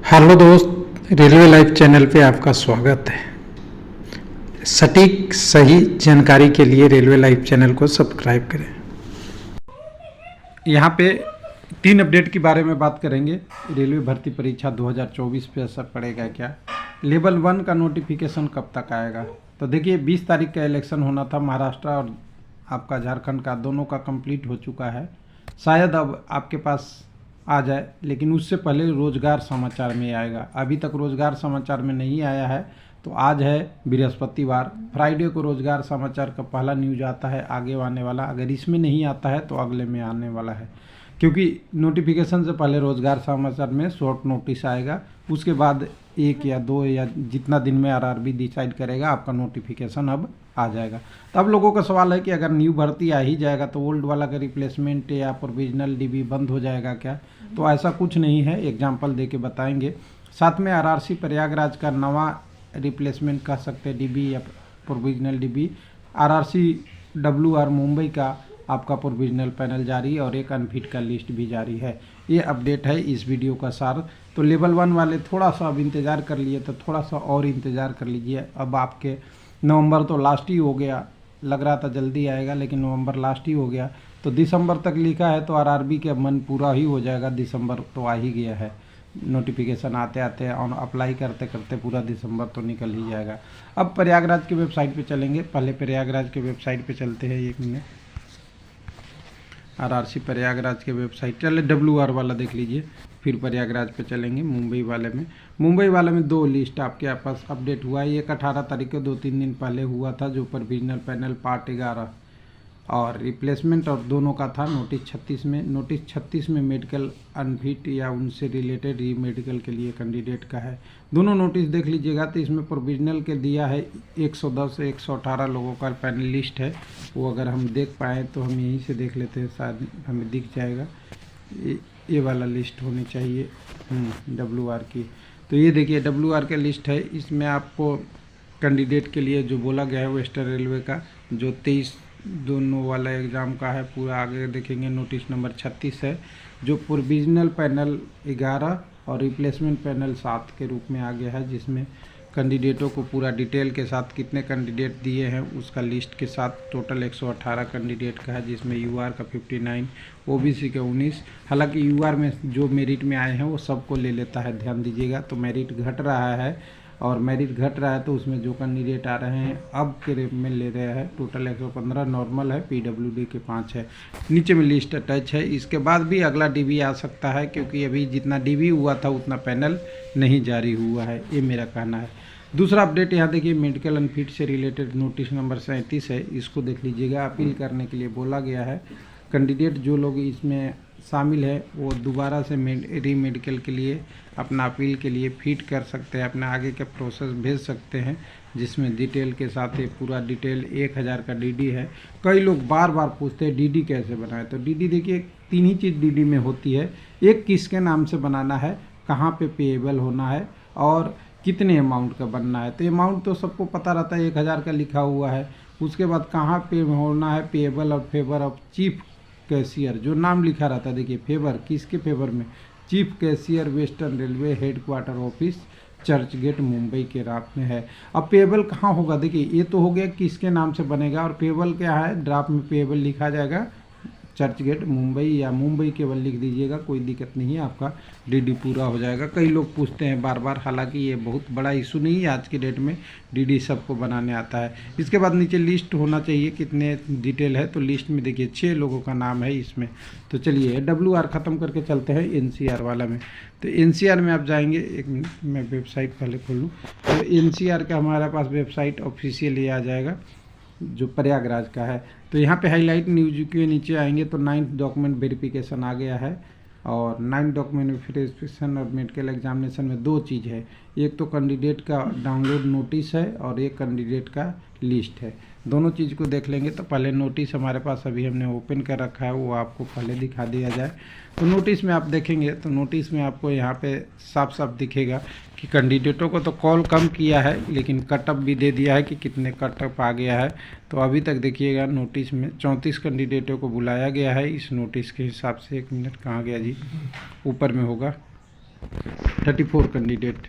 Hello दोस्त, railway live channel पे आपका स्वागत है। सटीक सही जानकारी के लिए रेलवे लाइव चैनल को सब्सक्राइब करें। यहाँ पे 3 अपडेट के बारे में बात करेंगे। रेलवे भर्ती परीक्षा 2024 पे असर पड़ेगा क्या, लेवल 1 का नोटिफिकेशन कब तक आएगा। तो देखिए 20 तारीख का इलेक्शन होना था, महाराष्ट्र और आपका झारखंड का दोनों का कंप्लीट हो चुका है। शायद अब आपके पास आ जाए, लेकिन उससे पहले रोज़गार समाचार में आएगा। अभी तक रोज़गार समाचार में नहीं आया है, तो आज है बृहस्पतिवार, फ्राइडे को रोज़गार समाचार का पहला न्यूज आता है आगे आने वाला। अगर इसमें नहीं आता है तो अगले में आने वाला है, क्योंकि नोटिफिकेशन से पहले रोज़गार समाचार में शॉर्ट नोटिस आएगा। उसके बाद 1 या 2 या जितना दिन में आरआरबी डिसाइड करेगा, आपका नोटिफिकेशन अब आ जाएगा। तब लोगों का सवाल है कि अगर न्यू भर्ती आ ही जाएगा तो ओल्ड वाला का रिप्लेसमेंट या प्रोविजनल डीबी बंद हो जाएगा क्या। तो ऐसा कुछ नहीं है, एग्जाम्पल दे के बताएंगे। साथ में आरआरसी प्रयागराज का नवा रिप्लेसमेंट कह सकते हैं, डीबी या provisional DB. RRC WR Mumbai का आपका प्रोविजनल पैनल जारी और एक अनफिट का लिस्ट भी जारी है। ये अपडेट है इस वीडियो का सार। तो लेवल 1 वाले थोड़ा सा अब इंतज़ार कर लिए, तो थोड़ा सा और इंतज़ार कर लीजिए। अब आपके नवंबर तो लास्ट ही हो गया, लग रहा था जल्दी आएगा, लेकिन नवंबर लास्ट ही हो गया। तो दिसंबर तक लिखा है, तो आरआरबी के मन पूरा ही हो जाएगा। दिसंबर तो आ ही गया है, नोटिफिकेशन आते आते और अप्लाई करते करते पूरा दिसंबर तो निकल ही जाएगा। अब प्रयागराज की वेबसाइट पे चलेंगे। पहले प्रयागराज के वेबसाइट पे चलते हैं, 1 मिनट। आरआरसी प्रयागराज के वेबसाइट चले, डब्ल्यूआर वाला देख लीजिए, फिर प्रयागराज पे चलेंगे। मुंबई वाले में 2 लिस्ट आपके पास अपडेट हुआ है। एक 18 तारीख को 2-3 दिन पहले हुआ था, जो प्रोविजनल पैनल पार्ट 11 और रिप्लेसमेंट, और दोनों का था नोटिस 36 में। नोटिस 36 में मेडिकल अनफिट या उनसे रिलेटेड री मेडिकल के लिए कैंडिडेट का है। दोनों नोटिस देख लीजिएगा। तो इसमें प्रोविजनल के दिया है 110 118 लोगों का पैनल लिस्ट है। वो अगर हम देख पाएँ तो हम यहीं से देख लेते हैं, शायद हमें दिख जाएगा। ये वाला लिस्ट होनी चाहिए डब्ल्यूआर की। तो ये देखिए डब्ल्यूआर का लिस्ट है। इसमें आपको कैंडिडेट के लिए जो बोला गया है वेस्टर्न रेलवे का, जो 23 दोनों वाला एग्ज़ाम का है, पूरा आगे देखेंगे। नोटिस नंबर 36 है, जो प्रोविजनल पैनल 11 और रिप्लेसमेंट पैनल 7 के रूप में आ गया है, जिसमें कैंडिडेटों को पूरा डिटेल के साथ कितने कैंडिडेट दिए हैं उसका लिस्ट के साथ टोटल 118 कैंडिडेट का है, जिसमें यूआर का 59, ओबीसी का 19। हालांकि यूआर में जो मेरिट में आए हैं वो सबको ले लेता है, ध्यान दीजिएगा। तो मेरिट घट रहा है, और मेरिट घट रहा है तो उसमें जो कैंडिडेट आ रहे हैं अब के रेट में ले रहे हैं। टोटल 115 नॉर्मल है, पीडब्ल्यूडी के 5 है। नीचे में लिस्ट अटैच है। इसके बाद भी अगला डीबी आ सकता है, क्योंकि अभी जितना डीबी हुआ था उतना पैनल नहीं जारी हुआ है, ये मेरा कहना है। दूसरा अपडेट यहाँ देखिए, मेडिकल अनफिट से रिलेटेड नोटिस नंबर 37 है, इसको देख लीजिएगा। अपील करने के लिए बोला गया है। कैंडिडेट जो लोग इसमें शामिल है वो दोबारा से री मेडिकल के लिए अपना अपील के लिए फिट कर सकते हैं, अपना आगे का प्रोसेस भेज सकते हैं, जिसमें डिटेल के साथ ये पूरा डिटेल 1000 का डीडी है। कई लोग बार बार पूछते हैं डीडी कैसे बनाए। तो डीडी देखिए 3 ही चीज़ डीडी में होती है। एक, किसके नाम से बनाना है, कहाँ पे पेएबल होना है, और कितने अमाउंट का बनना है। तो अमाउंट तो सबको पता रहता है, 1000 का लिखा हुआ है। उसके बाद कहाँ पे होना है, पेएबल और फेवर ऑफ चीफ कैशियर, जो नाम लिखा रहता है। देखिए फेवर किसके फेवर में, chief cashier western railway headquarter office Churchgate Mumbai के रात में है। अब पेएबल कहाँ होगा, देखिए ये तो हो गया किसके नाम से बनेगा, और पेएबल क्या है, ड्राफ्ट में पेएबल लिखा जाएगा चर्च गेट मुंबई, या मुंबई केवल लिख दीजिएगा, कोई दिक्कत नहीं है, आपका डीडी पूरा हो जाएगा। कई लोग पूछते हैं बार बार, हालांकि ये बहुत बड़ा इशू नहीं है आज की डेट में, डीडी सबको बनाने आता है। इसके बाद नीचे लिस्ट होना चाहिए, कितने डिटेल है। तो लिस्ट में देखिए 6 लोगों का नाम है इसमें। तो चलिए डब्ल्यूआर ख़त्म करके चलते हैं एनसीआर वाला में। तो एनसीआर में आप जाएंगे, 1 मिनट मैं वेबसाइट पहले खोल लूँ। तो एनसीआर का हमारे पास वेबसाइट ऑफिशियल ये आ जाएगा, जो प्रयागराज का है। तो यहाँ पे हाईलाइट न्यूज के नीचे आएंगे तो 9th डॉक्यूमेंट वेरिफिकेशन आ गया है, और 9th डॉक्यूमेंट वेरिफिकेशन और मेडिकल एग्जामिनेशन में 2 चीज़ है। एक तो कैंडिडेट का डाउनलोड नोटिस है, और एक कैंडिडेट का लिस्ट है। दोनों चीज़ को देख लेंगे। तो पहले नोटिस हमारे पास अभी हमने ओपन कर रखा है, वो आपको पहले दिखा दिया जाए। तो नोटिस में आप देखेंगे तो नोटिस में आपको यहाँ पे साफ साफ दिखेगा कि कैंडिडेटों को तो कॉल कम किया है, लेकिन कटअप भी दे दिया है कि कितने कटअप आ गया है। तो अभी तक देखिएगा नोटिस में 34 कैंडिडेटों को बुलाया गया है इस नोटिस के हिसाब से। 1 मिनट कहाँ गया जी, ऊपर में होगा, 34 कैंडिडेट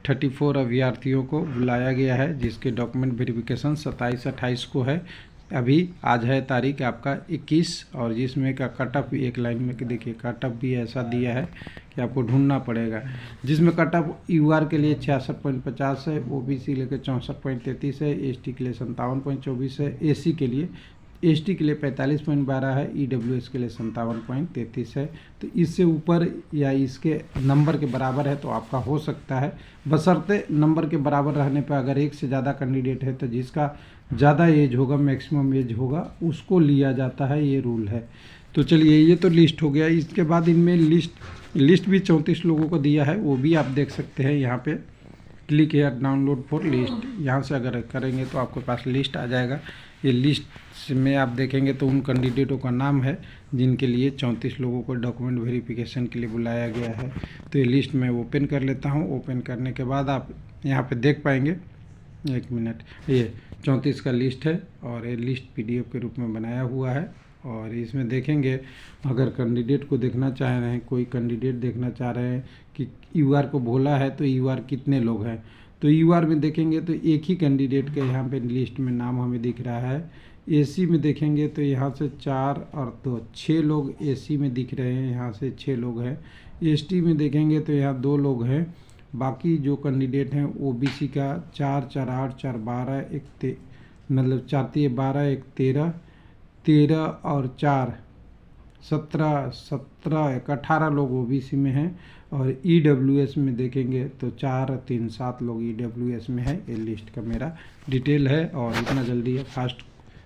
34 अभ्यर्थियों को बुलाया गया है, जिसके डॉक्यूमेंट वेरिफिकेशन 27-28 को है। अभी आज है तारीख आपका 21, और जिसमें का कट ऑफ भी एक लाइन में देखिए, कट ऑफ भी ऐसा दिया है कि आपको ढूंढना पड़ेगा, जिसमें कट ऑफ यूआर के लिए 66.50 है, ओबीसी के लिए 64.33 है, एसटी के लिए 57.24 है, एसी के लिए 45.12 है, ईडब्ल्यूएस के लिए 57.33 है। तो इससे ऊपर या इसके नंबर के बराबर है तो आपका हो सकता है, बशर्ते नंबर के बराबर रहने पर अगर एक से ज़्यादा कैंडिडेट है तो जिसका ज़्यादा एज होगा, मैक्सिमम एज होगा, उसको लिया जाता है, ये रूल है। तो चलिए, ये तो लिस्ट हो गया। इसके बाद इनमें लिस्ट भी 34 लोगों को दिया है, वो भी आप देख सकते हैं यहाँ पे। Click here download for list, यहाँ से अगर करेंगे तो आपके पास लिस्ट आ जाएगा। ये लिस्ट में आप देखेंगे तो उन कैंडिडेटों का नाम है जिनके लिए 34 लोगों को डॉक्यूमेंट वेरिफिकेशन के लिए बुलाया गया है। तो ये लिस्ट मैं ओपन कर लेता हूँ। ओपन करने के बाद आप यहाँ पे देख पाएंगे, एक मिनट, ये 34 का लिस्ट है और ये लिस्ट पीडीएफ के रूप में बनाया हुआ है। और इसमें देखेंगे, अगर कैंडिडेट को देखना चाह रहे हैं, कोई कैंडिडेट देखना चाह रहे हैं कि यूआर को बोला है तो यूआर कितने लोग हैं, तो यूआर में देखेंगे तो एक ही कैंडिडेट का यहाँ पे लिस्ट में नाम हमें दिख रहा है। एसी में देखेंगे तो यहाँ से 4 और 2 6 लोग एसी में दिख रहे हैं, यहाँ से 6 लोग हैं। एसटी में देखेंगे तो यहाँ 2 लोग हैं। बाकी जो कैंडिडेट हैं ओबीसी का 4 4 8 4 12 1 मतलब 4 3 12 1 13 13 और 4 17 17 1 18 लोग ओबीसी में हैं। और ईडब्ल्यूएस में देखेंगे तो 4 3 7 लोग ईडब्ल्यूएस में है। ये लिस्ट का मेरा डिटेल है और इतना जल्दी है फास्ट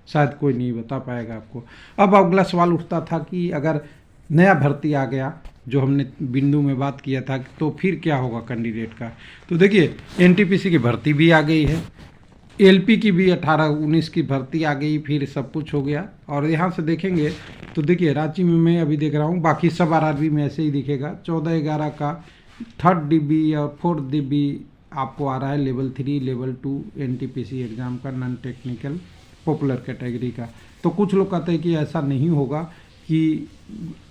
शायद कोई नहीं बता पाएगा आपको। अब अगला सवाल उठता था कि अगर नया भर्ती आ गया, जो हमने बिंदु में बात किया था, तो फिर क्या होगा कैंडिडेट का। तो देखिए, एनटीपीसी की भर्ती भी आ गई है, एलपी की भी 18-19 की भर्ती आ गई, फिर सब कुछ हो गया। और यहाँ से देखेंगे तो देखिए, रांची में मैं अभी देख रहा हूँ, बाकी सब आरआरबी में ऐसे ही दिखेगा। 14-11 का 3rd DB और 4th DB आपको आ रहा है, लेवल 3 लेवल 2 एनटीपीसी एग्ज़ाम का, नॉन टेक्निकल पॉपुलर कैटेगरी का। तो कुछ लोग कहते हैं कि ऐसा नहीं होगा कि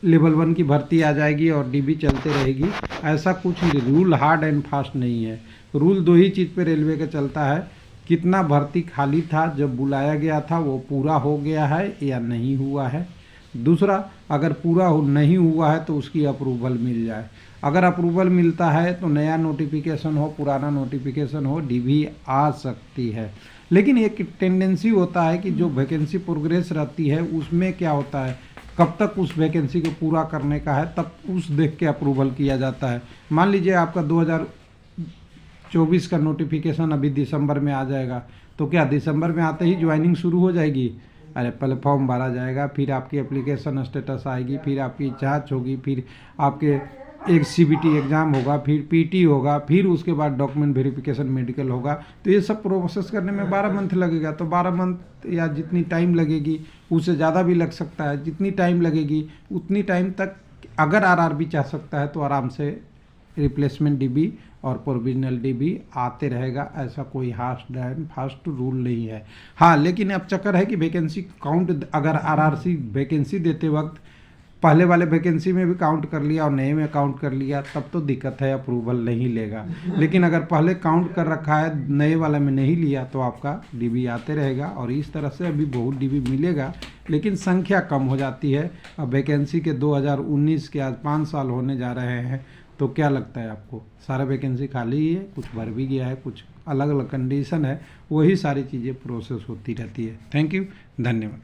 लेवल 1 की भर्ती आ जाएगी और डीबी चलते रहेगी, ऐसा कुछ नहीं। रूल हार्ड एंड फास्ट नहीं है। रूल 2 ही चीज़ पे रेलवे का चलता है, कितना भर्ती खाली था जब बुलाया गया था, वो पूरा हो गया है या नहीं हुआ है। दूसरा, अगर पूरा नहीं हुआ है तो उसकी अप्रूवल मिल जाए। अगर अप्रूवल मिलता है तो नया नोटिफिकेशन हो, पुराना नोटिफिकेशन हो, डीबी आ सकती है। लेकिन एक टेंडेंसी होता है कि जो वैकेंसी प्रोग्रेस रहती है उसमें क्या होता है, कब तक उस वैकेंसी को पूरा करने का है तब उस देख के अप्रूवल किया जाता है। मान लीजिए आपका 2024 का नोटिफिकेशन अभी दिसंबर में आ जाएगा, तो क्या दिसंबर में आते ही ज्वाइनिंग शुरू हो जाएगी? अरे पहले फॉर्म भरा जाएगा, फिर आपकी एप्लीकेशन स्टेटस आएगी, फिर आपकी जांच होगी, फिर आपके एक सीबीटी एग्ज़ाम होगा, फिर पीटी होगा, फिर उसके बाद डॉक्यूमेंट वेरिफिकेशन मेडिकल होगा। तो ये सब प्रोसेस करने में 12 मंथ लगेगा। तो 12 मंथ या जितनी टाइम लगेगी उससे ज़्यादा भी लग सकता है। जितनी टाइम लगेगी उतनी टाइम तक अगर आरआरबी चाह सकता है तो आराम से रिप्लेसमेंट डीबी और प्रोविजनल डीबी आते रहेगा। ऐसा कोई हार्ड एंड फास्ट रूल नहीं है। हाँ, लेकिन अब चक्कर है कि वैकेंसी काउंट, अगर आरआरसी वैकेंसी देते वक्त पहले वाले वैकेंसी में भी काउंट कर लिया और नए में काउंट कर लिया, तब तो दिक्कत है, अप्रूवल नहीं लेगा। लेकिन अगर पहले काउंट कर रखा है, नए वाले में नहीं लिया, तो आपका डीबी आते रहेगा। और इस तरह से अभी बहुत डीबी मिलेगा, लेकिन संख्या कम हो जाती है। अब वैकेंसी के 2019 के आज 5 साल होने जा रहे हैं, तो क्या लगता है आपको? सारा वैकेंसी खाली ही है, कुछ भर भी गया है, कुछ अलग अलग कंडीशन है, वही सारी चीज़ें प्रोसेस होती रहती है। थैंक यू, धन्यवाद।